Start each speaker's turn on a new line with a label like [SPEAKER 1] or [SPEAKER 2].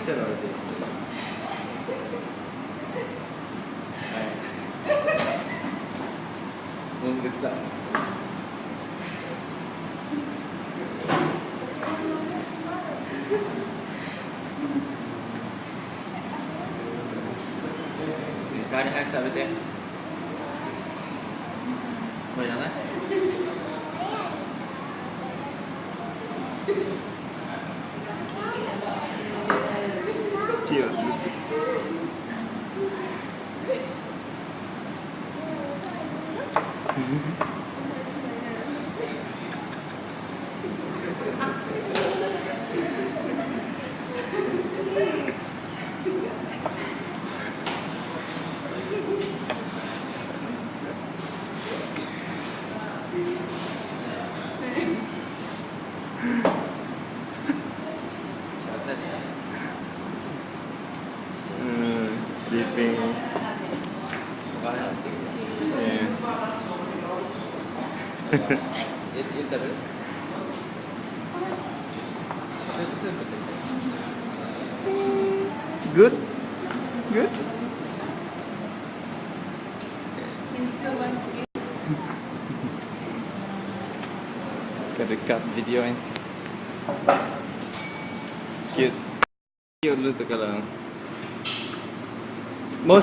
[SPEAKER 1] ちゃ慣れてる。はい。悶絶だ。さあり早く食べて。もういらない？Cute.
[SPEAKER 2] Sleeping. Yeah. Good? Good?
[SPEAKER 3] You still want to eat?
[SPEAKER 2] Gotta cut video in. Cute. Cute dulu tuh kalau. Mo.